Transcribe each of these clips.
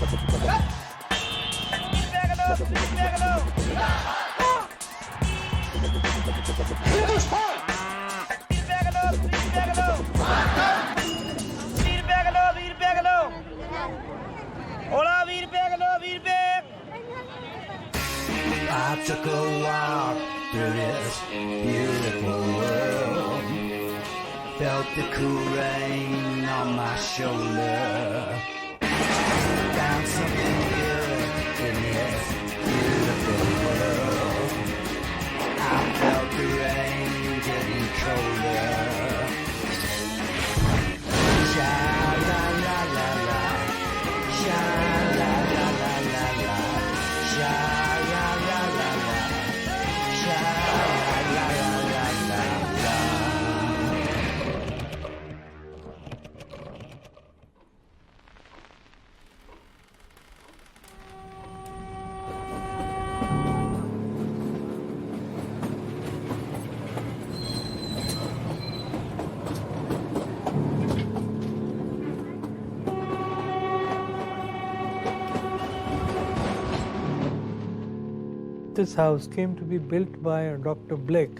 I took a walk through this beautiful world, felt the cool rain on my shoulder, found something good in this beautiful world. I felt the rain getting colder. Sha la la la la, sha la la la la la, sha la la la la, sha la la la la la. This house came to be built by Dr. Blake,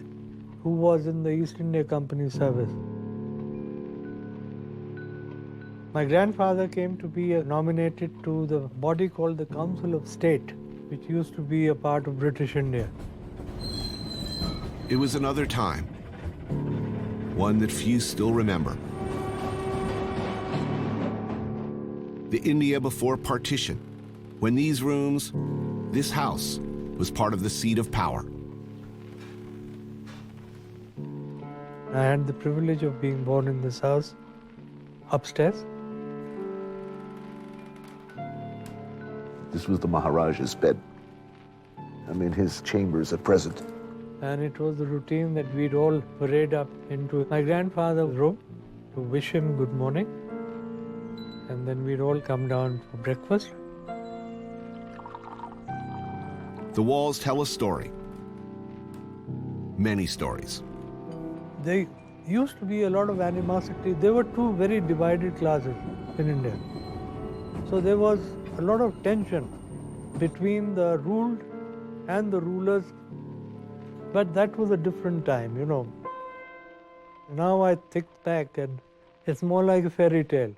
who was in the East India Company service. My grandfather came to be nominated to the body called the Council of State, which used to be a part of British India. It was another time, one that few still remember. The India before partition, when these rooms, this house, was part of the seat of power. I had the privilege of being born in this house, upstairs. This was the Maharaja's bed. I mean, his chambers at present. And it was the routine that we'd all parade up into my grandfather's room to wish him good morning. And then we'd all come down for breakfast. The walls tell a story. Many stories. There used to be a lot of animosity. There were two very divided classes in India. So there was a lot of tension between the ruled and the rulers. But that was a different time, you know. Now I think back and it's more like a fairy tale.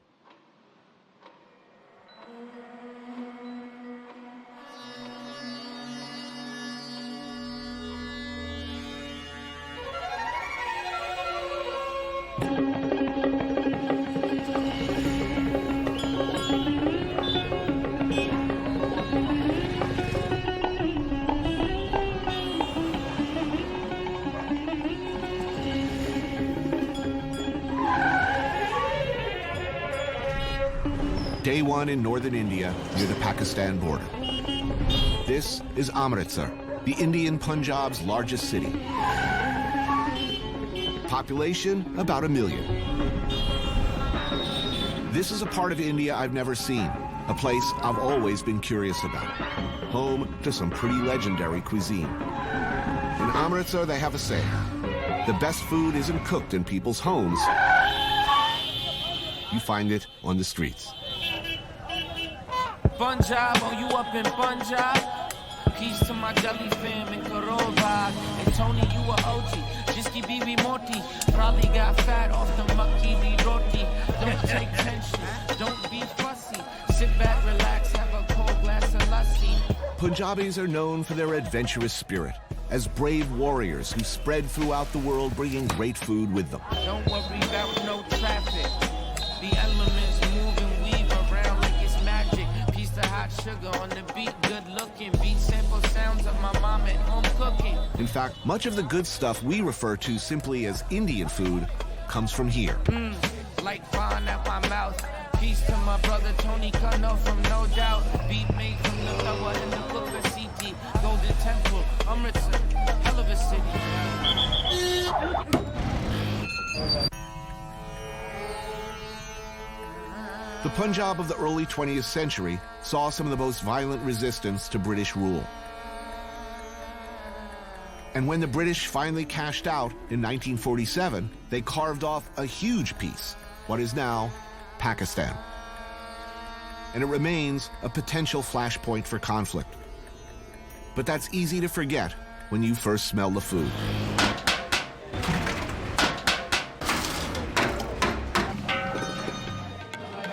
Day one in northern India, near the Pakistan border. This is Amritsar, the Indian Punjab's largest city. Population, about 1 million. This is a part of India I've never seen, a place I've always been curious about. Home to some pretty legendary cuisine. In Amritsar, they have a saying: the best food isn't cooked in people's homes. You find it on the streets. Punjab, oh you up in Punjab? Peace to my Delhi fam in Karova. And Tony, you a OG. Jiski bibi moti. Probably got fat off the makki di roti. Don't take tension, don't be fussy. Sit back, relax, have a cold glass of lassi. Punjabis are known for their adventurous spirit, as brave warriors who spread throughout the world bringing great food with them. Don't worry about no traffic. The elements move and weave around like it's magic. Piece of hot sugar on the beat, good looking. Beat sample sounds of my mom at home cooking. In fact, much of the good stuff we refer to simply as Indian food comes from here. Like fine at my mouth. Peace to my brother Tony Kano from No Doubt. Beat made from the Kawa and the Booker CT. Golden Temple, Amritsar, hell of a city. The Punjab of the early 20th century saw some of the most violent resistance to British rule. And when the British finally cashed out in 1947, they carved off a huge piece, what is now Pakistan. and it remains a potential flashpoint for conflict. But that's easy to forget when you first smell the food.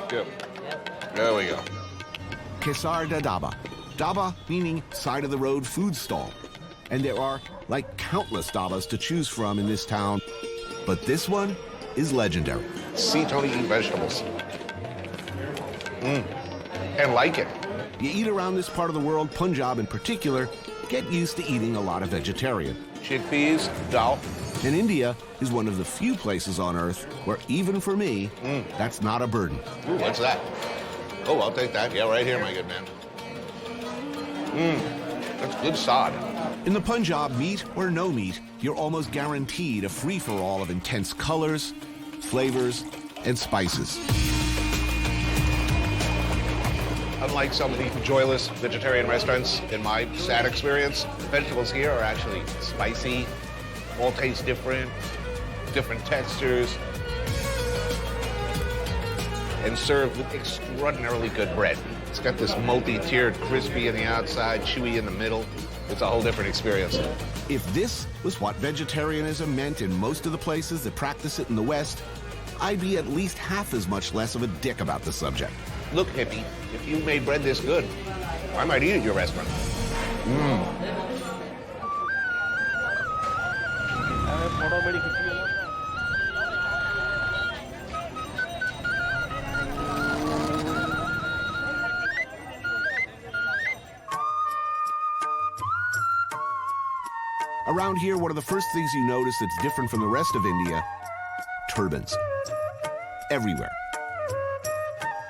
Good. There we go. Kesar da Dhaba. Dhaba meaning side of the road food stall. And there are like countless dhabas to choose from in this town. But this one is legendary. See Tony eat vegetables. And like it. You eat around this part of the world, Punjab in particular, get used to eating a lot of vegetarian. Chickpeas, dal. And India is one of the few places on earth where, even for me, that's not a burden. Ooh, what's that? Oh, I'll take that. Yeah, right here, my good man. That's good sod. In the Punjab, meat or no meat, you're almost guaranteed a free-for-all of intense colors, flavors, and spices. Unlike some of the joyless vegetarian restaurants, in my sad experience, vegetables here are actually spicy, all taste different, different textures, and served with extraordinarily good bread. It's got this multi-tiered, crispy on the outside, chewy in the middle. It's a whole different experience. If this was what vegetarianism meant in most of the places that practice it in the West, I'd be at least half as much less of a dick about the subject. Look, hippie, if you made bread this good, I might eat at your restaurant. Around here, one of the first things you notice that's different from the rest of India, turbans. Everywhere.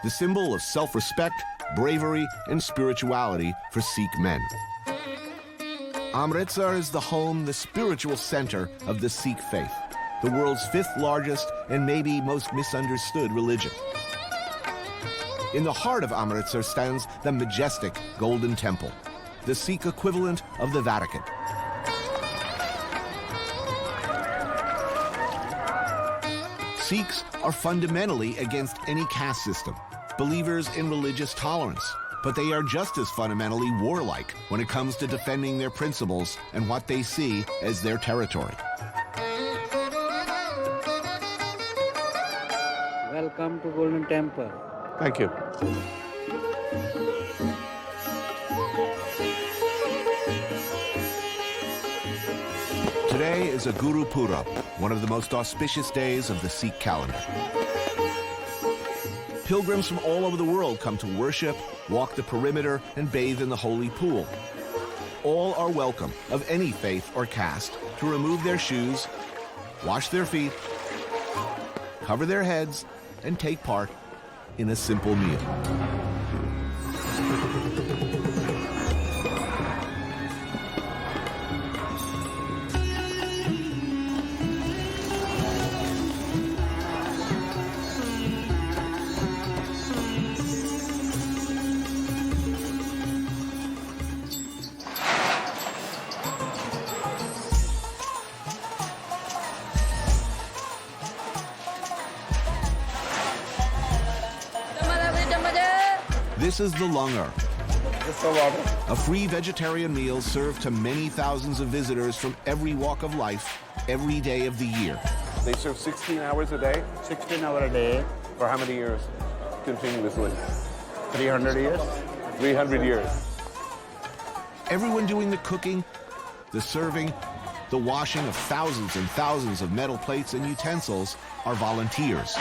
The symbol of self-respect, bravery, and spirituality for Sikh men. Amritsar is the home, the spiritual center of the Sikh faith, the world's 5th largest and maybe most misunderstood religion. In the heart of Amritsar stands the majestic Golden Temple, the Sikh equivalent of the Vatican. Sikhs are fundamentally against any caste system, believers in religious tolerance, but they are just as fundamentally warlike when it comes to defending their principles and what they see as their territory. Welcome to Golden Temple. Thank you. Today is a gurpurb, one of the most auspicious days of the Sikh calendar. Pilgrims from all over the world come to worship, walk the perimeter, and bathe in the holy pool. All are welcome, of any faith or caste, to remove their shoes, wash their feet, cover their heads, and take part in a simple meal. This is the langar, a free vegetarian meal served to many thousands of visitors from every walk of life, every day of the year. They serve 16 hours a day? 16 hours a day, For how many years continuously? 300 years. 300 years. Everyone doing the cooking, the serving, the washing of thousands and thousands of metal plates and utensils are volunteers.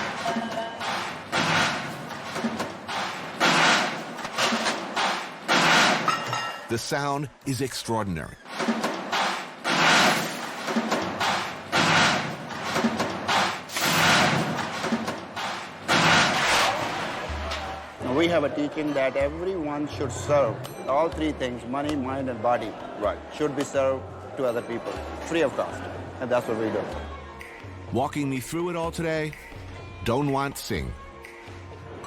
The sound is extraordinary. We have a teaching that everyone should serve all 3 things, money, mind, and body. Right. Should be served to other people, free of cost. And that's what we do. Walking me through it all today, Donwant Singh.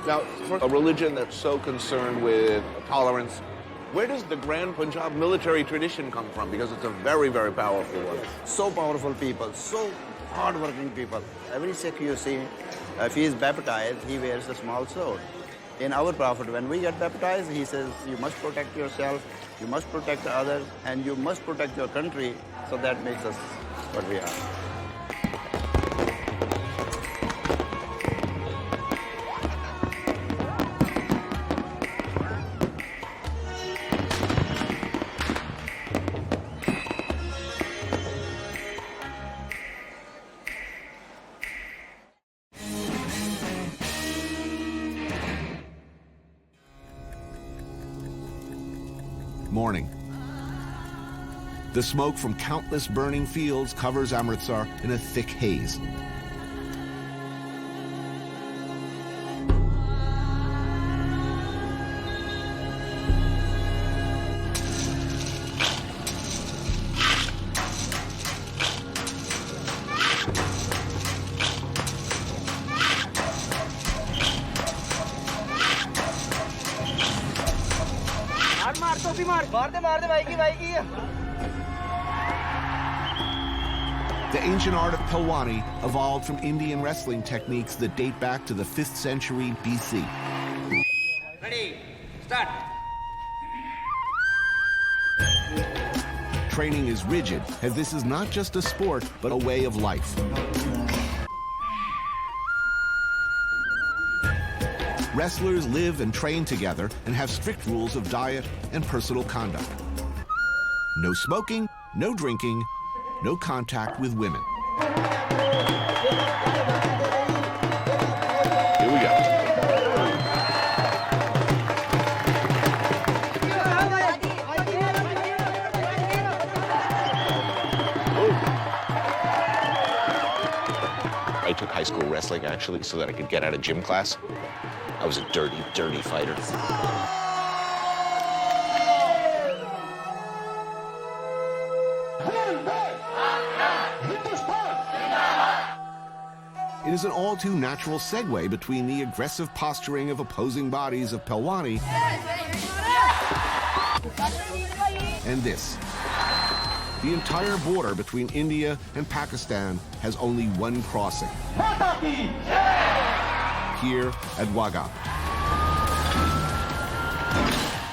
Now, for a religion that's so concerned with tolerance, where does the Grand Punjab military tradition come from? Because it's a very, very powerful one. So powerful people, so hard-working people. Every Sikh you see, if he is baptized, he wears a small sword. In our prophet, when we get baptized, he says, you must protect yourself, you must protect others, and you must protect your country. So that makes us what we are. Morning. The smoke from countless burning fields covers Amritsar in a thick haze. The ancient art of Pelwani evolved from Indian wrestling techniques that date back to the 5th century BC. Ready, start. Training is rigid, as this is not just a sport, but a way of life. Wrestlers live and train together and have strict rules of diet and personal conduct. No smoking, no drinking, no contact with women. Here we go. I took high school wrestling, actually, so that I could get out of gym class. I was a dirty, dirty fighter. It is an all too natural segue between the aggressive posturing of opposing bodies of Pelwani and this. The entire border between India and Pakistan has only one crossing. Here at Wagah.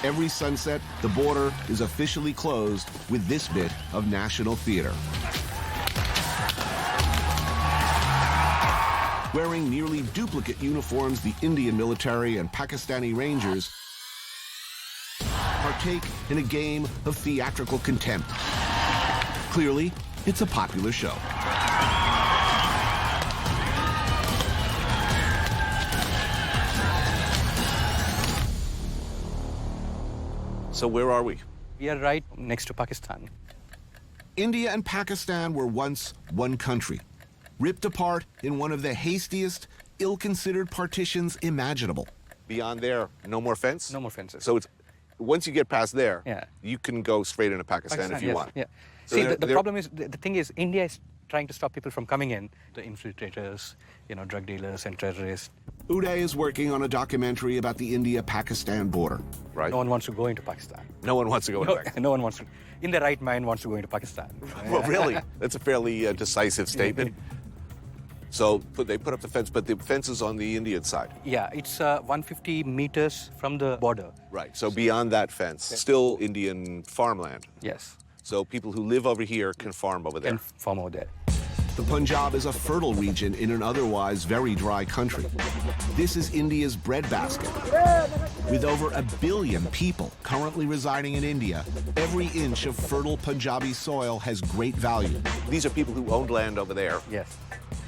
Every sunset, the border is officially closed with this bit of national theater. Wearing nearly duplicate uniforms, the Indian military and Pakistani Rangers partake in a game of theatrical contempt. Clearly, it's a popular show. So where are we? We are right next to Pakistan. India and Pakistan were once one country, ripped apart in one of the hastiest, ill-considered partitions imaginable. Beyond there, no more fence? No more fences. So it's once you get past there, Yeah. you can go straight into Pakistan if you yes, want. Yeah. So See, they're- the they're- problem is, the thing is, India is trying to stop people from coming in. The infiltrators, drug dealers and terrorists. Uday is working on a documentary about the India-Pakistan border. Right. No one wants to go into Pakistan. No one wants to go into Pakistan. No one wants to, in their right mind, wants to go into Pakistan. Well, really? That's a fairly decisive statement. So they put up the fence, but the fence is on the Indian side. Yeah, it's 150 meters from the border. Right. So beyond that fence, still Indian farmland. Yes, So people who live over here can farm over there. can farm over there. The Punjab is a fertile region in an otherwise very dry country. This is India's breadbasket. With over 1 billion people currently residing in India, every inch of fertile Punjabi soil has great value. These are people who owned land over there. Yes,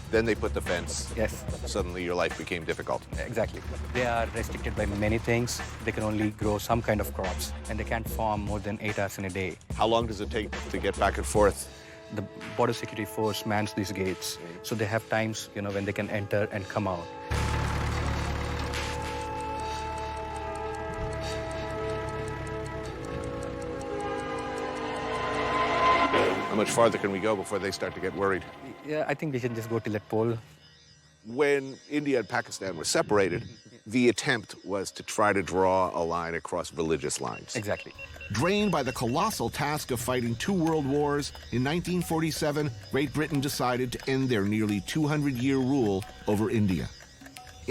Then they put the fence. yes, Suddenly your life became difficult. exactly. They are restricted by many things. They can only grow some kind of crops, and they can't farm more than 8 hours in a day. How long does it take to get back and forth? The border security force mans these gates, so they have times, when they can enter and come out. How much farther can we go before they start to get worried? Yeah, I think we can just go till that pole. When India and Pakistan were separated, the attempt was to try to draw a line across religious lines. Exactly. Drained by the colossal task of fighting 2 world wars, in 1947, Great Britain decided to end their nearly 200-year rule over India.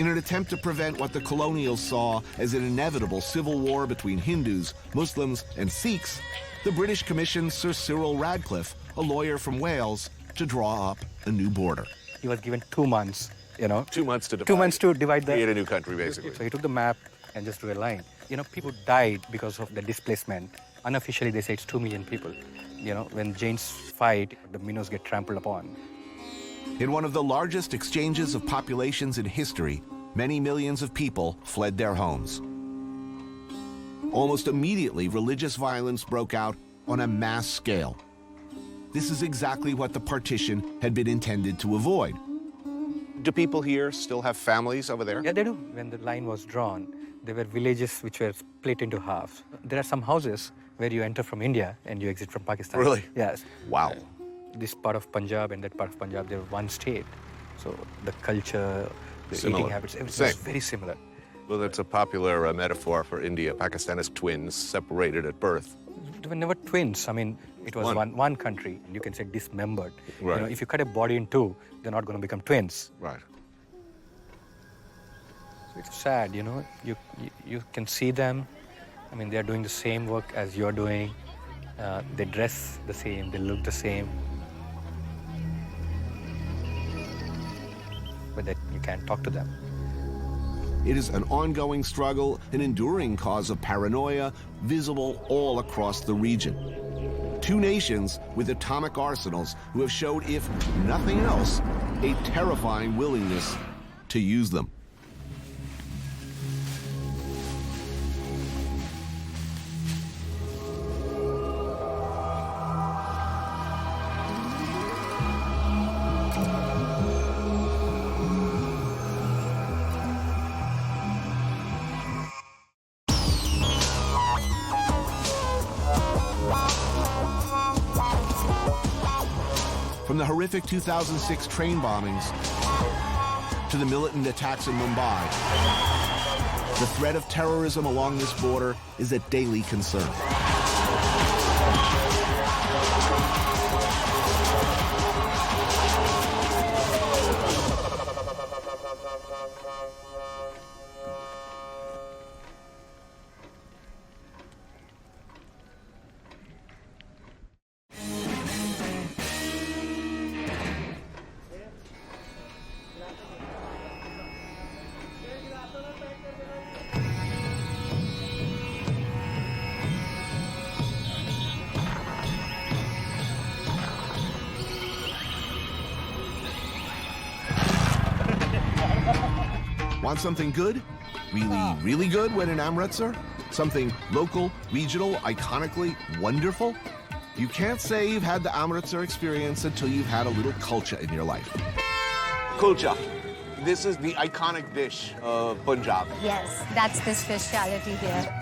In an attempt to prevent what the colonials saw as an inevitable civil war between Hindus, Muslims, and Sikhs, the British commissioned Sir Cyril Radcliffe, a lawyer from Wales, to draw up a new border. He was given 2 months, 2 months to divide. 2 months to divide Create a new country, basically. So he took the map and just drew a line. People died because of the displacement. Unofficially, they say it's 2 million people. When Jains fight, the minnows get trampled upon. In one of the largest exchanges of populations in history, many millions of people fled their homes. Almost immediately, religious violence broke out on a mass scale. This is exactly what the partition had been intended to avoid. Do people here still have families over there? Yeah, they do. When the line was drawn, there were villages which were split into half. There are some houses where you enter from India and you exit from Pakistan. Really? Yes. Wow. This part of Punjab and that part of Punjab, they were one state. So the culture, the Similar. eating habits, everything was very similar. Well, that's a popular metaphor for India. Pakistan is twins separated at birth. They were never twins. It was one country. You can say dismembered. Right. If you cut a body in two, they're not going to become twins. Right. So it's sad, You can see them. They're doing the same work as you're doing. They dress the same. They look the same. But that you can't talk to them. It is an ongoing struggle, an enduring cause of paranoia, visible all across the region. Two nations with atomic arsenals who have showed, if nothing else, a terrifying willingness to use them. From the horrific 2006 train bombings to the militant attacks in Mumbai, the threat of terrorism along this border is a daily concern. Want something good? Really, really good when in Amritsar? Something local, regional, iconically wonderful? You can't say you've had the Amritsar experience until you've had a little kulcha in your life. Kulcha. This is the iconic dish of Punjab. Yes, that's the speciality here.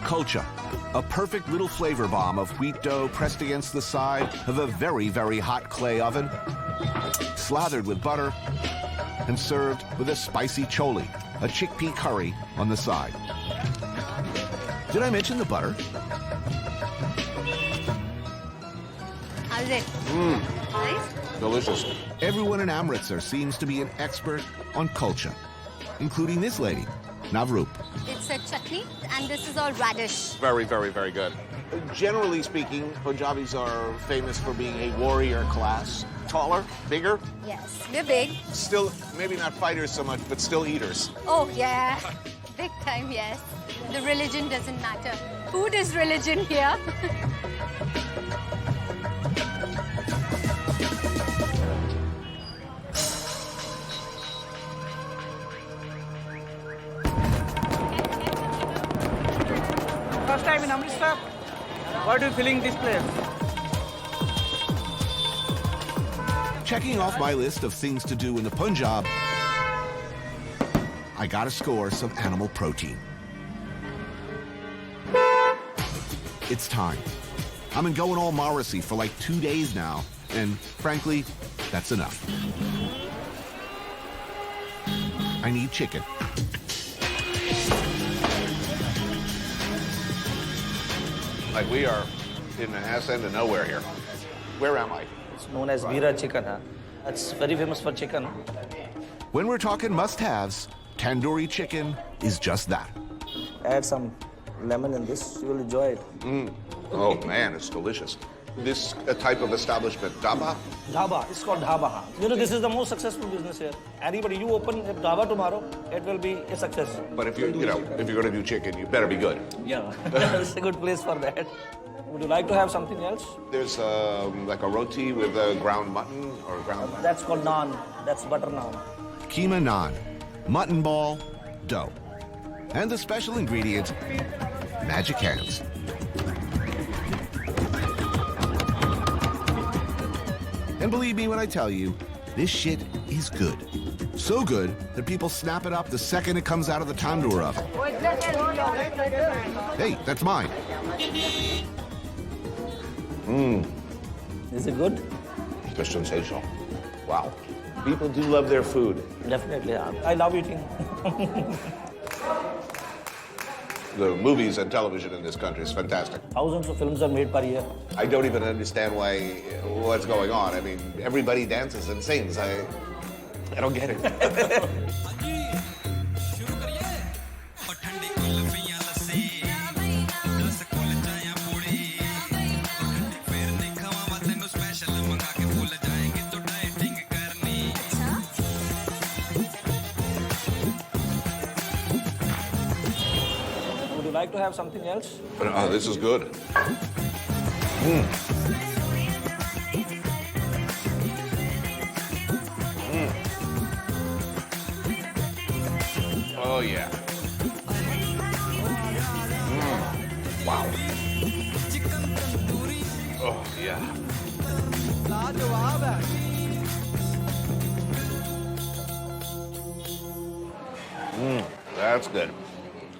Kulcha, a perfect little flavor bomb of wheat dough pressed against the side of a very, very hot clay oven, slathered with butter, and served with a spicy chole, a chickpea curry, on the side. Did I mention the butter? How's it? Nice? Delicious. Everyone in Amritsar seems to be an expert on kulcha, including this lady, Navroop. It's a chutney, and this is all radish. Very, very, very good. Generally speaking, Punjabis are famous for being a warrior class. Taller, bigger. Yes, we're big. Still, maybe not fighters so much, but still eaters. Oh, yeah. Big time, yes. The religion doesn't matter. Food is religion here. First time in Amritsar. What are you feeling this place? Checking off my list of things to do in the Punjab, I gotta score some animal protein. It's time. I've been going all Morrissey for like 2 days now, and frankly, that's enough. I need chicken. Like we are in the ass end of nowhere here. Where am I? It's known as Veera chicken. Huh? It's very famous for chicken. When we're talking must-haves, tandoori chicken is just that. Add some lemon in this, you will enjoy it. Oh man, it's delicious. This type of establishment, dhaba? Dhaba, it's called dhaba. Huh? You know, this is the most successful business here. Anybody, you open a dhaba tomorrow, it will be a success. But if you're going to do chicken, you better be good. Yeah, it's a good place for that. Would you like to have something else? There's like a roti with ground mutton or ground. That's called naan. That's butter naan. Keema naan, mutton ball, dough. And the special ingredient, magic hands. And believe me when I tell you, this shit is good. So good that people snap it up the second it comes out of the tandoor oven. Hey, that's mine. Is it good? They're sensational. Wow. People do love their food. Definitely. I love eating. The movies and television in this country is fantastic. Thousands of films are made per year. I don't even understand what's going on. I mean, everybody dances and sings. I don't get it. Would you like to have something else? But, this is good. Oh, yeah. Wow. Oh, yeah. That's good.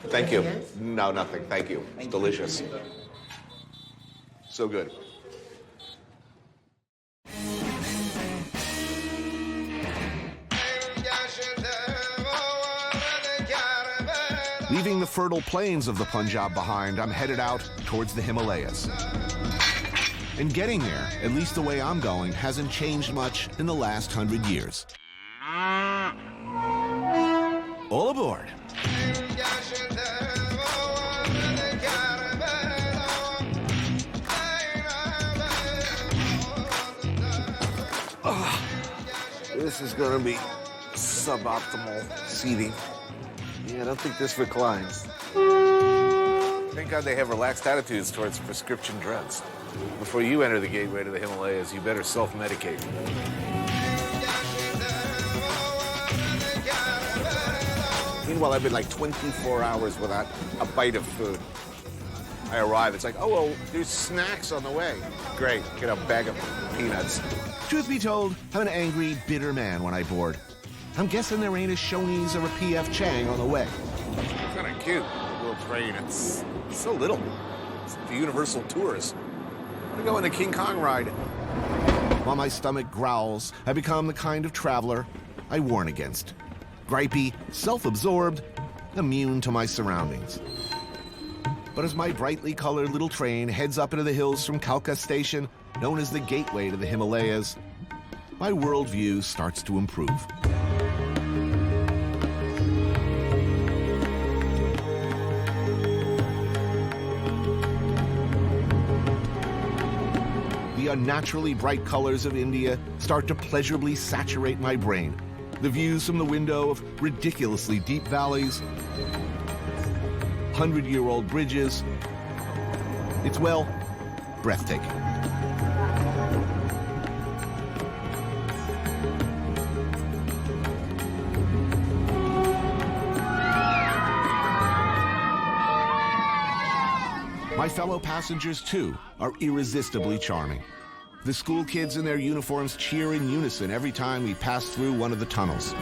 Thank you. No, nothing. Thank you. It's delicious. So good. Leaving the fertile plains of the Punjab behind, I'm headed out towards the Himalayas. And getting there, at least the way I'm going, hasn't changed much in the last 100 years. All aboard. This is gonna be suboptimal seating. Yeah, I don't think this reclines. Thank God they have relaxed attitudes towards prescription drugs. Before you enter the gateway to the Himalayas, you better self-medicate. Meanwhile, I've been like 24 hours without a bite of food. I arrive, it's like, oh, well, there's snacks on the way. Great, get a bag of peanuts. Truth be told, I'm an angry, bitter man when I board. I'm guessing there ain't a Shoney's or a P.F. Chang on the way. It's kind of cute, the little train. It's so little. It's the Universal Tourist. I'm going to King Kong ride. While my stomach growls, I become the kind of traveler I warn against. Gripey, self-absorbed, immune to my surroundings. But as my brightly colored little train heads up into the hills from Kalka Station, known as the gateway to the Himalayas, my worldview starts to improve. The unnaturally bright colors of India start to pleasurably saturate my brain. The views from the window of ridiculously deep valleys, 100-year-old bridges. It's, well, breathtaking. My fellow passengers, too, are irresistibly charming. The school kids in their uniforms cheer in unison every time we pass through one of the tunnels.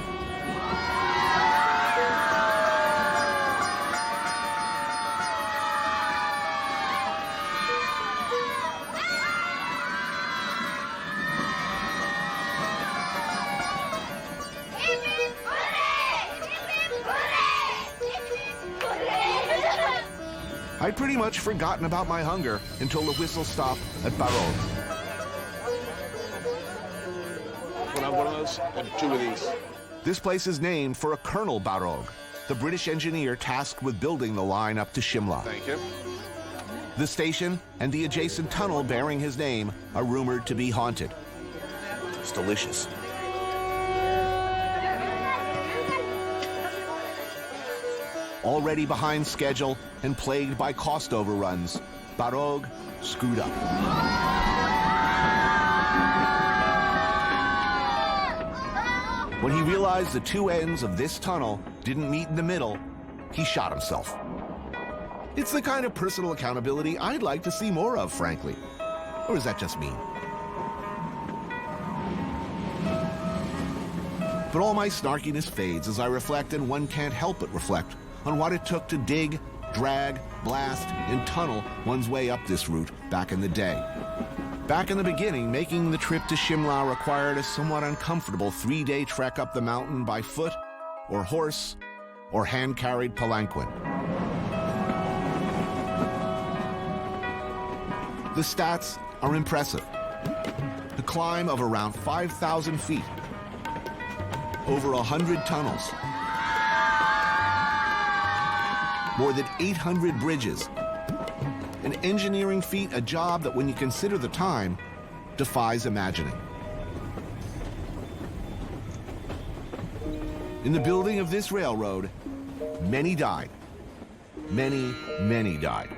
I'd pretty much forgotten about my hunger until the whistle stopped at Barog. Can I have one of those and 2 of these? This place is named for a Colonel Barog, the British engineer tasked with building the line up to Shimla. Thank you. The station and the adjacent tunnel bearing his name are rumored to be haunted. It's delicious. Already behind schedule and plagued by cost overruns, Barog screwed up. When he realized the 2 ends of this tunnel didn't meet in the middle, he shot himself. It's the kind of personal accountability I'd like to see more of, frankly. Or is that just me? But all my snarkiness fades as I reflect, and one can't help but reflect on what it took to dig, drag, blast, and tunnel one's way up this route back in the day. Back in the beginning, making the trip to Shimla required a somewhat uncomfortable 3-day trek up the mountain by foot, or horse, or hand-carried palanquin. The stats are impressive. A climb of around 5,000 feet, over 100 tunnels, more than 800 bridges. An engineering feat, a job that, when you consider the time, defies imagining. In the building of this railroad, many died. Many, many died.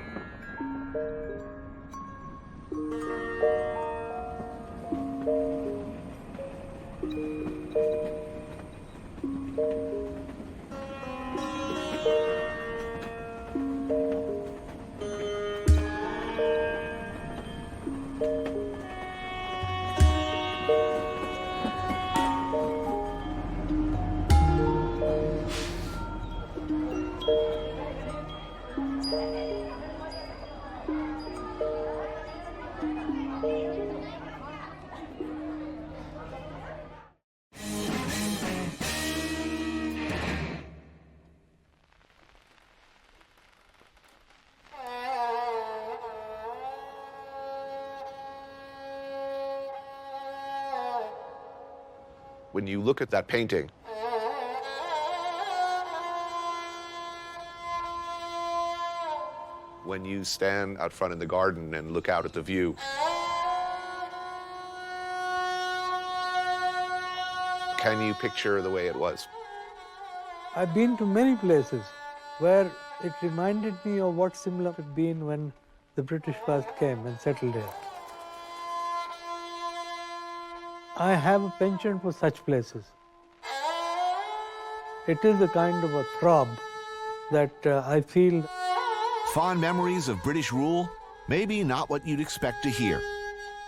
When you look at that painting, when you stand out front in the garden and look out at the view, can you picture the way it was? I've been to many places where it reminded me of what Shimla had been when the British first came and settled there. I have a penchant for such places. It is a kind of a throb that I feel. Fond memories of British rule? Maybe not what you'd expect to hear.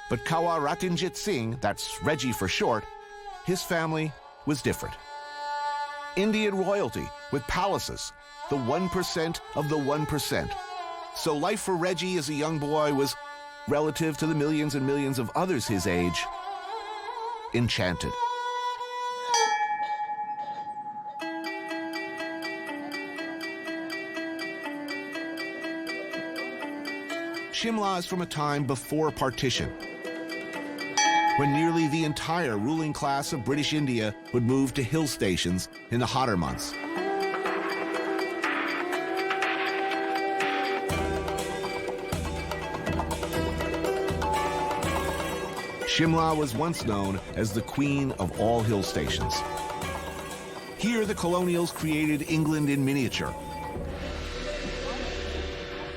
But Kawa Ratinjit Singh, that's Reggie for short, his family was different. Indian royalty with palaces, the 1% of the 1%. So life for Reggie as a young boy was, relative to the millions and millions of others his age, enchanted. Shimla is from a time before partition, when nearly the entire ruling class of British India would move to hill stations in the hotter months. Shimla was once known as the Queen of all hill stations. Here, the colonials created England in miniature,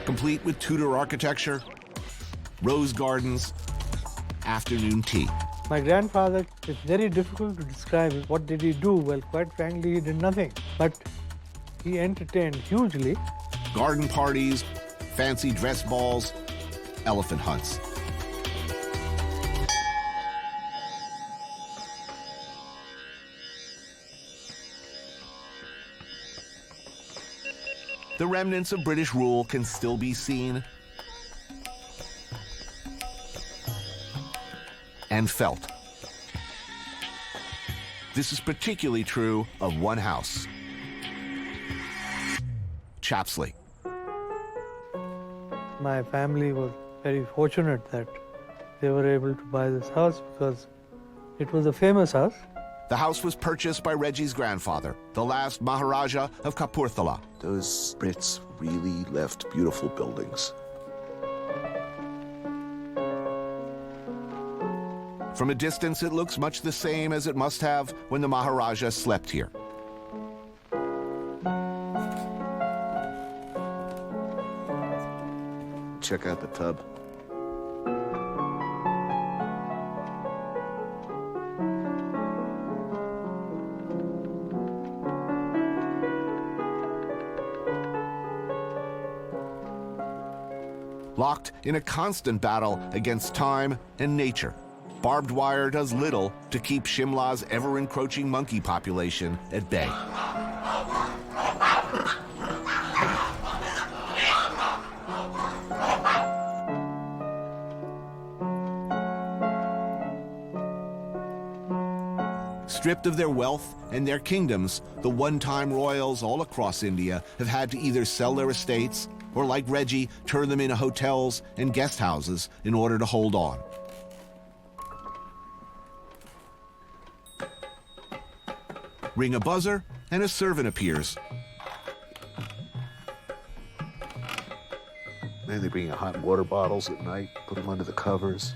complete with Tudor architecture, rose gardens, afternoon tea. My grandfather, it's very difficult to describe what did he do. Well, quite frankly, he did nothing. But he entertained hugely. Garden parties, fancy dress balls, elephant hunts. The remnants of British rule can still be seen and felt. This is particularly true of one house, Chapslee. my family was very fortunate that they were able to buy this house because it was a famous house. The house was purchased by Reggie's grandfather, the last Maharaja of Kapurthala. Those Brits really left beautiful buildings. From a distance, it looks much the same as it must have when the Maharaja slept here. Check out the tub. Locked in a constant battle against time and nature, barbed wire does little to keep Shimla's ever-encroaching monkey population at bay. Stripped of their wealth and their kingdoms, the one-time royals all across India have had to either sell their estates or, like Reggie, turn them into hotels and guest houses in order to hold on. Ring a buzzer, and a servant appears. Then they bring you hot water bottles at night, put them under the covers.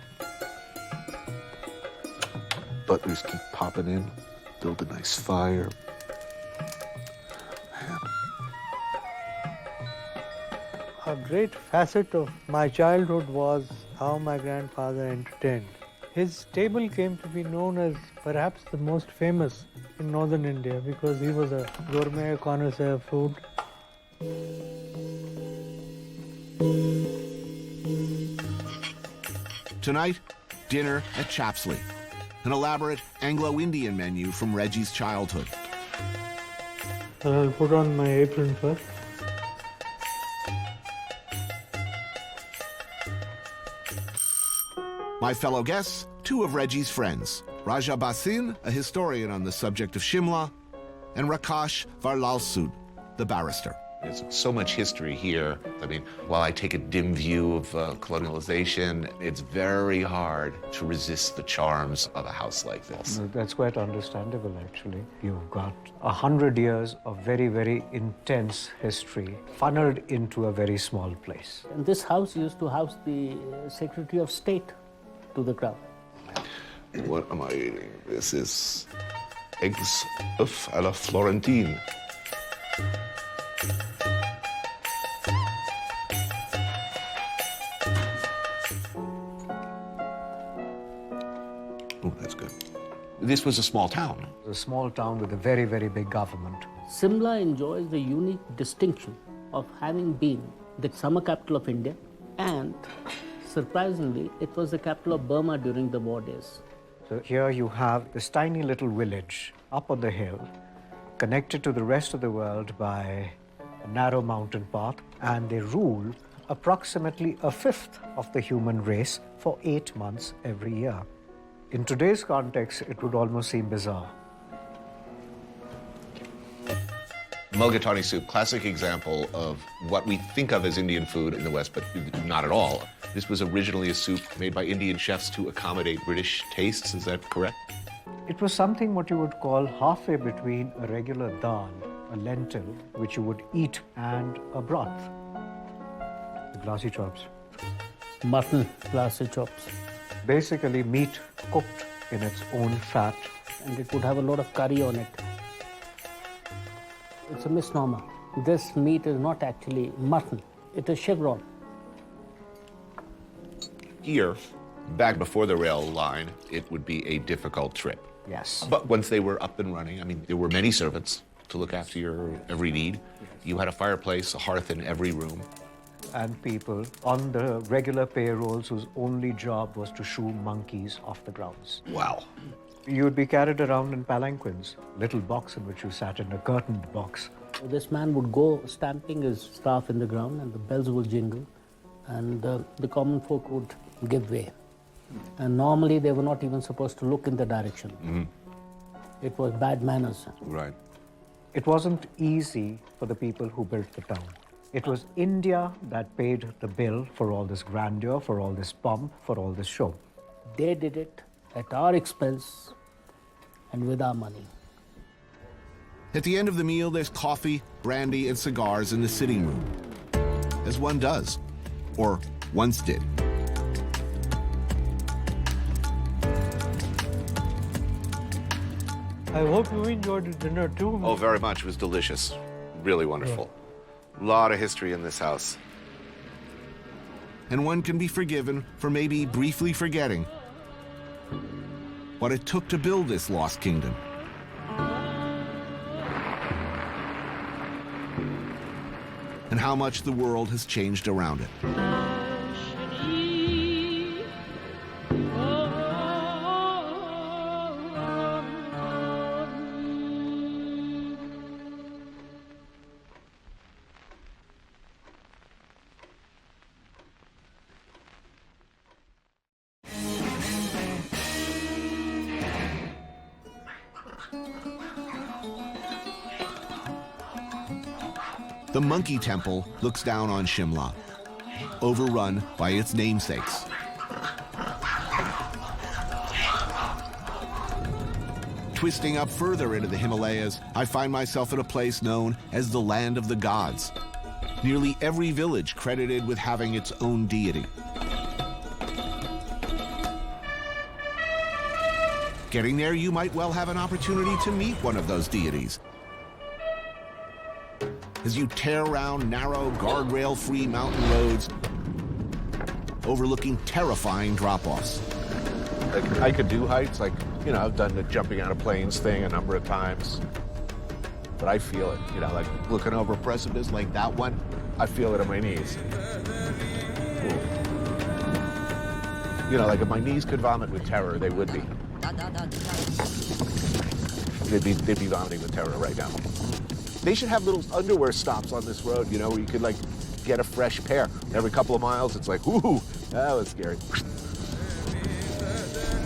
Butlers keep popping in, build a nice fire. Man. A great facet of my childhood was how my grandfather entertained. His table came to be known as perhaps the most famous in northern India because he was a gourmet connoisseur of food. Tonight, dinner at Chapslee, an elaborate Anglo-Indian menu from Reggie's childhood. I'll put on my apron first. My fellow guests, two of Reggie's friends, Raja Basin, a historian on the subject of Shimla, and Rakesh Varlalsud, the barrister. There's so much history here. I mean, while I take a dim view of colonialization, it's very hard to resist the charms of a house like this. That's quite understandable, actually. You've got 100 years of very, very intense history funneled into a very small place. And this house used to house the Secretary of State to the crown. What am I eating? This is eggs a la Florentine. Oh, that's good. This was a small town. A small town with a very, very big government. Shimla enjoys the unique distinction of having been the summer capital of India, and surprisingly, it was the capital of Burma during the war days. So here you have this tiny little village up on the hill, connected to the rest of the world by a narrow mountain path, and they rule approximately a fifth of the human race for 8 months every year. In today's context, it would almost seem bizarre. Mulligatawny soup, classic example of what we think of as Indian food in the West, but not at all. This was originally a soup made by Indian chefs to accommodate British tastes, is that correct? It was something what you would call halfway between a regular dal, a lentil, which you would eat, and a broth. The glassy chops. Mutton, glassy chops. Basically meat cooked in its own fat. And it would have a lot of curry on it. It's a misnomer. This meat is not actually mutton. It is chevron. Here, back before the rail line, it would be a difficult trip. Yes. But once they were up and running, I mean, there were many servants to look after your every need. You had a fireplace, a hearth in every room. And people on the regular payrolls whose only job was to shoo monkeys off the grounds. Wow. You would be carried around in palanquins, little box in which you sat in a curtained box. This man would go stamping his staff in the ground, and the bells would jingle, and the common folk would give way. And normally they were not even supposed to look in the direction. Mm-hmm. It was bad manners. Right. It wasn't easy for the people who built the town. It was India that paid the bill for all this grandeur, for all this pomp, for all this show. They did it at our expense and with our money. At the end of the meal, there's coffee, brandy, and cigars in the sitting room, as one does, or once did. I hope you enjoyed the dinner too. Oh, very much. It was delicious. Really wonderful. A lot of history in this house. And one can be forgiven for maybe briefly forgetting what it took to build this lost kingdom. And how much the world has changed around it. The Monkey Temple looks down on Shimla, overrun by its namesakes. Twisting up further into the Himalayas, I find myself at a place known as the Land of the Gods. Nearly every village credited with having its own deity. Getting there, you might well have an opportunity to meet one of those deities as you tear around narrow, guardrail-free mountain roads overlooking terrifying drop-offs. Like, I could do heights, like, you know, I've done the jumping out of planes thing a number of times. But I feel it, you know, like looking over a precipice like that one, I feel it in my knees. Ooh. You know, like if my knees could vomit with terror, they would be. They'd be vomiting with terror right now. They should have little underwear stops on this road, you know, where you could, like, get a fresh pair. Every couple of miles, it's like, ooh, that was scary.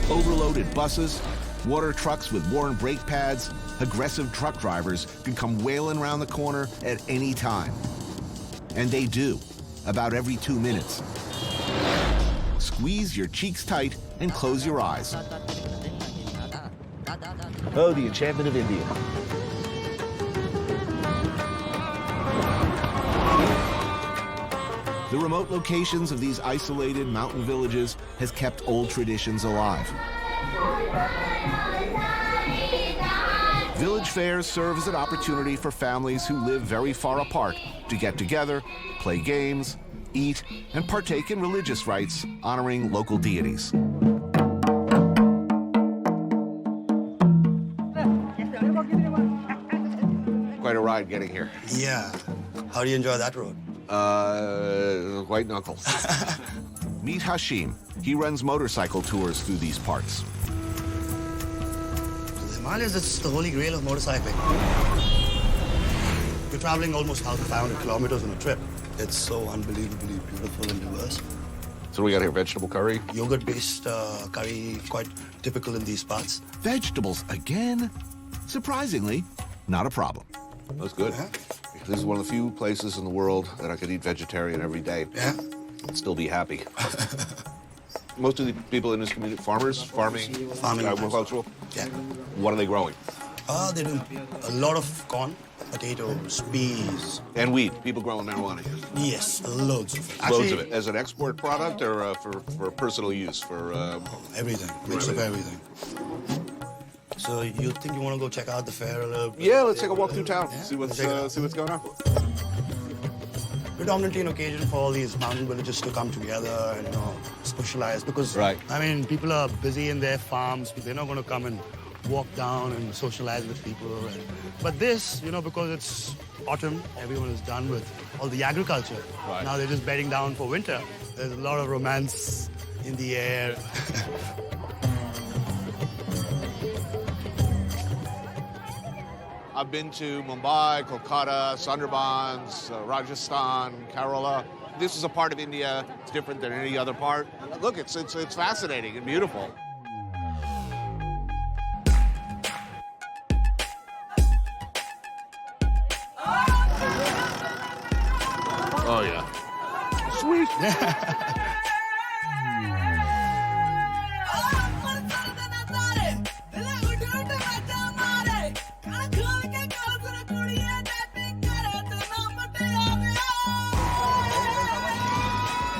Overloaded buses, water trucks with worn brake pads, aggressive truck drivers could come wailing around the corner at any time. And they do, about every 2 minutes. Squeeze your cheeks tight and close your eyes. Oh, the enchantment of India. The remote locations of these isolated mountain villages has kept old traditions alive. Village fairs serve as an opportunity for families who live very far apart to get together, play games, eat, and partake in religious rites honoring local deities. Quite a ride getting here. Yeah. How do you enjoy that road? White knuckles. Meet Hashim. He runs motorcycle tours through these parts. The Himalayas, it's the holy grail of motorcycling. You're traveling almost 500 kilometers on a trip. It's so unbelievably beautiful and diverse. So we got here vegetable curry? Yogurt-based curry, quite typical in these parts. Vegetables again? Surprisingly, not a problem. That's good. Yeah. This is one of the few places in the world that I could eat vegetarian every day. Yeah. And still be happy. Most of the people in this community, farmers, farming, agricultural. Yeah. What are they growing? They do a lot of corn, potatoes, peas. And weed. People growing marijuana. Yes, loads of it. Loads of it. As an export product or for personal use? For everything. Mix of everything. So you think you want to go check out the fair a little bit? Yeah, let's take a walk through town. Yeah, See what's going on. Predominantly an occasion for all these mountain villages to come together and, you know, socialize. Because, right. I mean, people are busy in their farms. They're not going to come and walk down and socialize with people. But this, you know, because it's autumn, everyone is done with all the agriculture. Right. Now they're just bedding down for winter. There's a lot of romance in the air. I've been to Mumbai, Kolkata, Sundarbans, Rajasthan, Kerala. This is a part of India. It's different than any other part. And look, it's fascinating and beautiful. Oh, yeah. Sweet.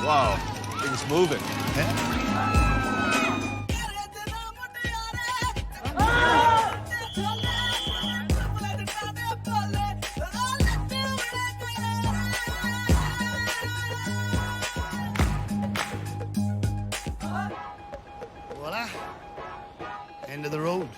Wow, things moving. Voila. End of the road.